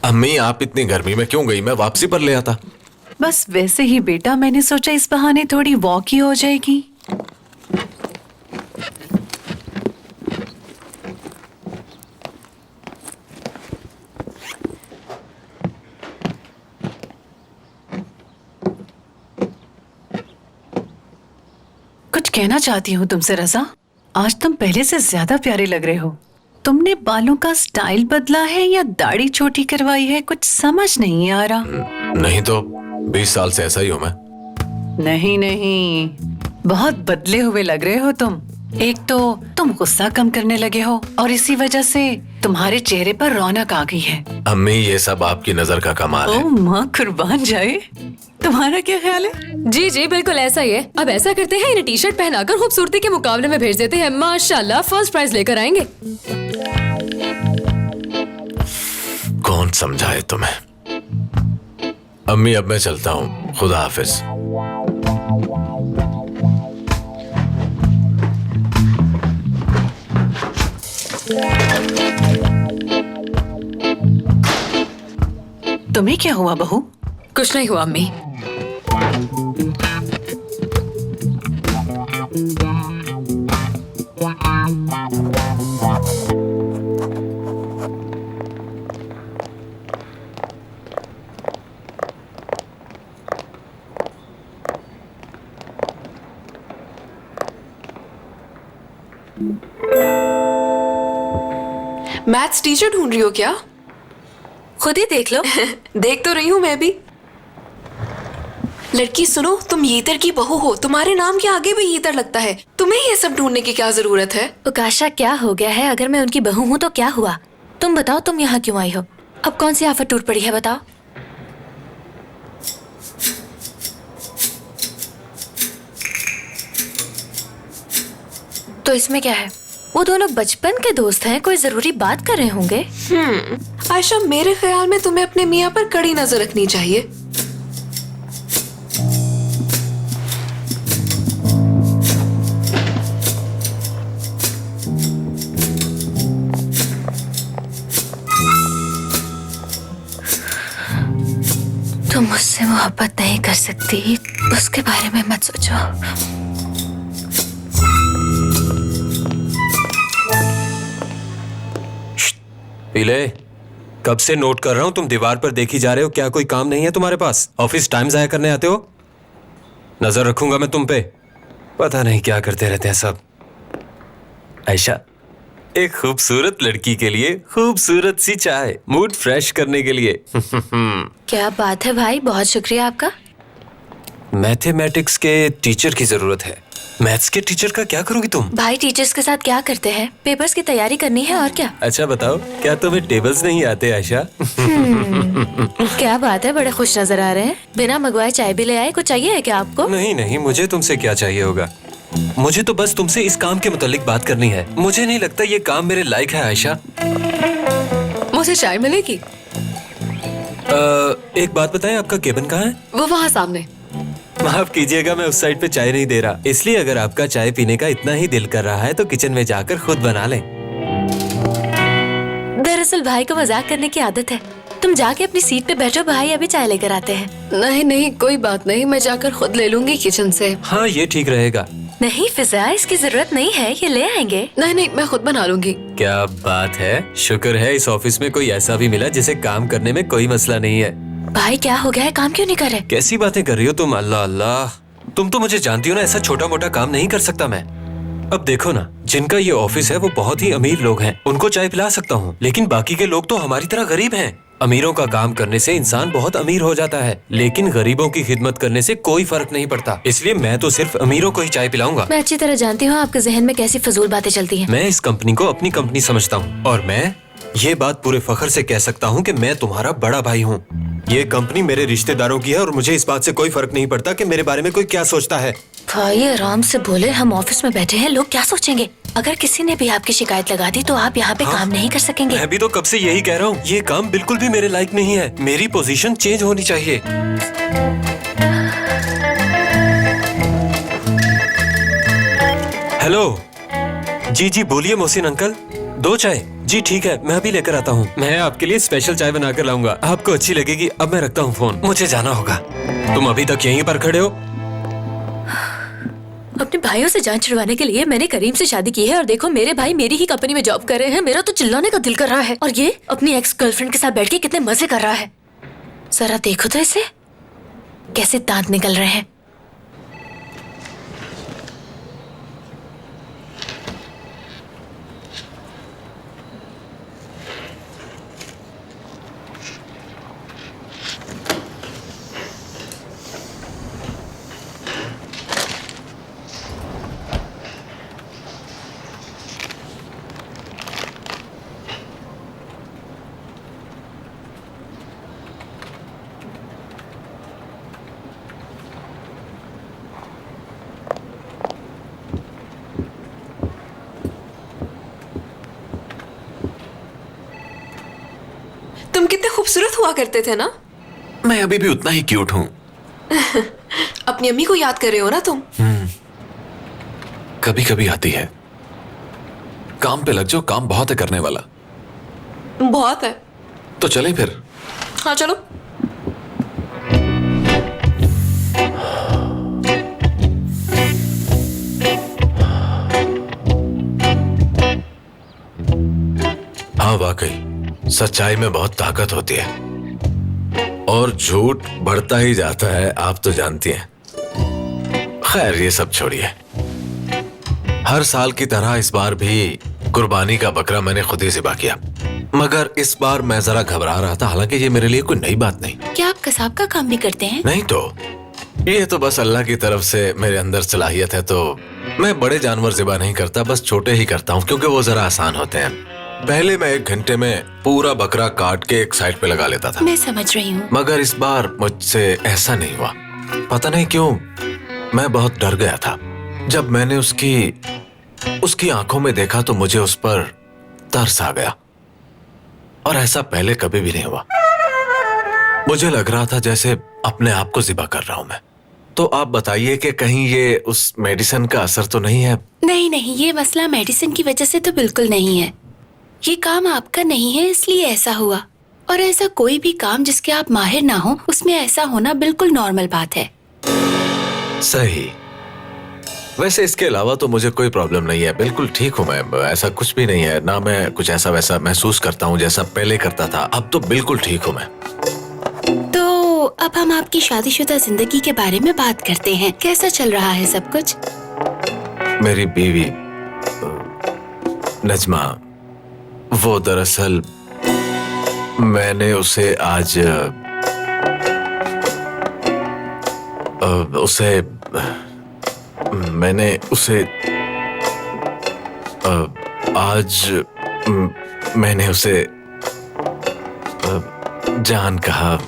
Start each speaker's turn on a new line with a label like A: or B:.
A: अम्मी, आप इतनी गर्मी में क्यों गई? मैं वापसी पर ले आता।
B: बस वैसे ही बेटा, मैंने सोचा इस बहाने थोड़ी वॉक ही हो जाएगी। कुछ कहना चाहती हूँ तुमसे रज़ा। आज तुम पहले से ज्यादा प्यारे लग रहे हो। तुमने बालों का स्टाइल बदला है या दाढ़ी छोटी करवाई है? कुछ समझ नहीं आ रहा।
A: नहीं तो 20 साल से ऐसा ही हूँ मैं।
B: नहीं नहीं, बहुत बदले हुए लग रहे हो तुम। एक तो तुम गुस्सा कम करने लगे हो और इसी वजह से तुम्हारे चेहरे पर रौनक आ गई है।
A: अम्मी, ये सब आपकी नजर का कमाल है।
B: ओ माँ कुर्बान जाए। तुम्हारा क्या ख्याल है?
C: जी जी बिल्कुल ऐसा ही है। अब ऐसा करते हैं, इन्हें टी शर्ट पहनाकर खूबसूरती के मुकाबले में भेज देते हैं। माशाल्लाह फर्स्ट प्राइज लेकर आएंगे।
A: कौन समझाए तुम्हें? अम्मी, अब मैं चलता हूँ। खुदा हाफिज।
B: तुम्हें क्या हुआ बहू?
C: कुछ नहीं हुआ अम्मी।
D: मैथ्स टीचर ढूंढ रही हो क्या?
C: खुद ही देख लो।
D: देख तो रही हूँ मैं भी। लड़की सुनो, तुम यीतर की बहू हो, तुम्हारे नाम के आगे भी यीतर लगता है। तुम्हें ये सब ढूंढने की क्या जरूरत है?
E: उकाशा, क्या हो गया है? अगर मैं उनकी बहू हूँ तो क्या हुआ? तुम बताओ, तुम यहाँ क्यों आई हो? अब कौन सी आफत टूट पड़ी है, बताओ। तो इसमें क्या है? वो दोनों बचपन के दोस्त हैं, कोई जरूरी बात कर रहे होंगे।
D: आयशा, मेरे ख्याल में तुम्हें अपने मियाँ पर कड़ी नजर रखनी चाहिए।
E: तुम मुझसे मोहब्बत नहीं कर सकती, उसके बारे में मत सोचो।
F: पीले, कब से नोट कर रहा हूँ तुम दीवार पर देखी जा रहे हो। क्या कोई काम नहीं है तुम्हारे पास? ऑफिस टाइम जाया करने आते हो? नजर रखूंगा मैं तुम पे। पता नहीं क्या करते रहते हैं सब। आयशा, एक खूबसूरत लड़की के लिए खूबसूरत सी चाय, मूड फ्रेश करने के लिए।
E: क्या बात है भाई, बहुत शुक्रिया आपका।
F: मैथमेटिक्स के टीचर की जरूरत है। मैथ्स के टीचर का क्या करोगी तुम?
E: भाई, टीचर्स के साथ क्या करते हैं? पेपर्स की तैयारी करनी है, और क्या।
F: अच्छा बताओ, क्या तुम्हें टेबल्स नहीं आते आयशा?
E: क्या बात है, बड़े खुश नजर आ रहे हैं। बिना मंगवाए चाय भी ले आए। कुछ चाहिए है क्या आपको?
F: नहीं नहीं, मुझे तुमसे क्या चाहिए होगा। मुझे तो बस तुमसे इस काम के मुतालिक बात करनी है। मुझे नहीं लगता ये काम मेरे लायक है आयशा।
C: मुझे चाय मिलेगी?
F: एक बात बताएं, आपका केबिन कहाँ है?
C: वो वहाँ सामने।
F: माफ कीजिएगा, मैं उस साइड पे चाय नहीं दे रहा। इसलिए अगर आपका चाय पीने का इतना ही दिल कर रहा है तो किचन में जाकर खुद बना लें।
E: दरअसल भाई को मजाक करने की आदत है। तुम जाके अपनी सीट पे बैठो, भाई अभी चाय लेकर आते हैं।
C: नहीं नहीं, कोई बात नहीं, मैं जाकर खुद ले लूंगी किचन से।
F: हाँ, ये ठीक रहेगा।
E: नहीं फिजा, इसकी जरूरत नहीं है, ये ले आएंगे।
C: नहीं नहीं, मैं खुद बना लूंगी।
F: क्या बात है, शुक्र है इस ऑफिस में कोई ऐसा भी मिला जिसे काम करने में कोई मसला नहीं है।
E: भाई क्या हो गया है, काम क्यों नहीं कर रहे?
F: कैसी बातें कर रही हो तुम? अल्लाह अल्लाह, तुम तो मुझे जानती हो ना, ऐसा छोटा मोटा काम नहीं कर सकता मैं। अब देखो ना, जिनका ये ऑफिस है वो बहुत ही अमीर लोग हैं, उनको चाय पिला सकता हूँ, लेकिन बाकी के लोग तो हमारी तरह गरीब हैं। अमीरों का काम करने से इंसान बहुत अमीर हो जाता है, लेकिन गरीबों की खिदमत करने से कोई फर्क नहीं पड़ता। इसलिए मैं तो सिर्फ अमीरों को ही चाय पिलाऊंगा।
E: मैं अच्छी तरह जानती हूँ आपके जहन में कैसी फजूल बातें चलती हैं।
F: मैं इस कंपनी को अपनी कंपनी समझता हूँ और मैं ये बात पूरे फख्र से कह सकता हूँ कि मैं तुम्हारा बड़ा भाई हूँ। ये कंपनी मेरे रिश्तेदारों की है और मुझे इस बात से कोई फर्क नहीं पड़ता कि मेरे बारे में कोई क्या सोचता है।
E: भाई आराम से बोले, हम ऑफिस में बैठे हैं, लोग क्या सोचेंगे? अगर किसी ने भी आपकी शिकायत लगा दी तो आप यहाँ पे काम नहीं कर सकेंगे।
F: मैं भी तो कब से यही कह रहा हूँ, ये काम बिल्कुल भी मेरे लायक नहीं है। मेरी पोजीशन चेंज होनी चाहिए। हेलो, जी जी बोलिए मोहसिन अंकल। 2 चाय? जी ठीक है, मैं अभी लेकर आता हूँ। मैं आपके लिए स्पेशल चाय बना कर लाऊंगा, आपको अच्छी लगेगी। अब मैं रखता हूँ फोन, मुझे जाना होगा। तुम अभी तक यहीं पर खड़े हो?
E: अपने भाइयों से जान छुड़वाने के लिए मैंने करीम से शादी की है और देखो मेरे भाई मेरी ही कंपनी में जॉब कर रहे हैं। मेरा तो चिल्लाने का दिल कर रहा है और ये अपनी एक्स गर्लफ्रेंड के साथ बैठ के कितने मजे कर रहा है। जरा देखो तो इसे, कैसे दांत निकल रहे हैं।
D: तुम कितने खूबसूरत हुआ करते थे ना।
A: मैं अभी भी उतना ही क्यूट हूँ।
D: अपनी अम्मी को याद कर रहे हो ना तुम।
A: कभी कभी आती है। काम पे लग जाओ, काम बहुत है करने वाला।
D: बहुत है।
A: तो चलें फिर।
D: हाँ चलो।
A: हाँ वाकई सच्चाई में बहुत ताकत होती है और झूठ बढ़ता ही जाता है, आप तो जानती हैं। खैर ये सब छोड़िए। हर साल की तरह इस बार भी कुर्बानी का बकरा मैंने खुद ही ज़िबा किया, मगर इस बार मैं जरा घबरा रहा था। हालांकि ये मेरे लिए कोई नई बात नहीं।
E: क्या आप कसाब का काम भी करते हैं?
A: नहीं तो ये तो बस अल्लाह की तरफ से मेरे अंदर सलाहियत है। तो मैं बड़े जानवर ज़िबा नहीं करता, बस छोटे ही करता हूँ क्योंकि वो जरा आसान होते हैं। पहले मैं 1 घंटे में पूरा बकरा काट के एक साइड पे लगा लेता था,
E: मैं समझ रही हूँ।
A: मगर इस बार मुझसे ऐसा नहीं हुआ। पता नहीं क्यों मैं बहुत डर गया था। जब मैंने उसकी आंखों में देखा तो मुझे उस पर तरस आ गया और ऐसा पहले कभी भी नहीं हुआ। मुझे लग रहा था जैसे अपने आप को ज़िबा कर रहा हूं मैं। तो आप बताइए कि कहीं ये उस मेडिसिन का असर तो नहीं है?
E: नहीं नहीं, ये मसला मेडिसिन की वजह से तो बिल्कुल नहीं है। ये काम आपका नहीं है इसलिए ऐसा हुआ, और ऐसा कोई भी काम जिसके आप माहिर ना हो उसमें ऐसा होना बिल्कुल नॉर्मल बात है।
A: सही। वैसे इसके अलावा तो मुझे कोई प्रॉब्लम नहीं है, बिल्कुल ठीक हूँ मैं। ऐसा कुछ भी नहीं है ना, मैं कुछ ऐसा वैसा महसूस करता हूँ जैसा पहले करता था। अब तो बिल्कुल ठीक हूँ मैं।
E: तो अब हम आपकी शादीशुदा जिंदगी के बारे में बात करते हैं। कैसा चल रहा है सब कुछ?
A: मेरी बीवी नजमा, वो दरअसल मैंने उसे आज मैंने उसे जान कहा।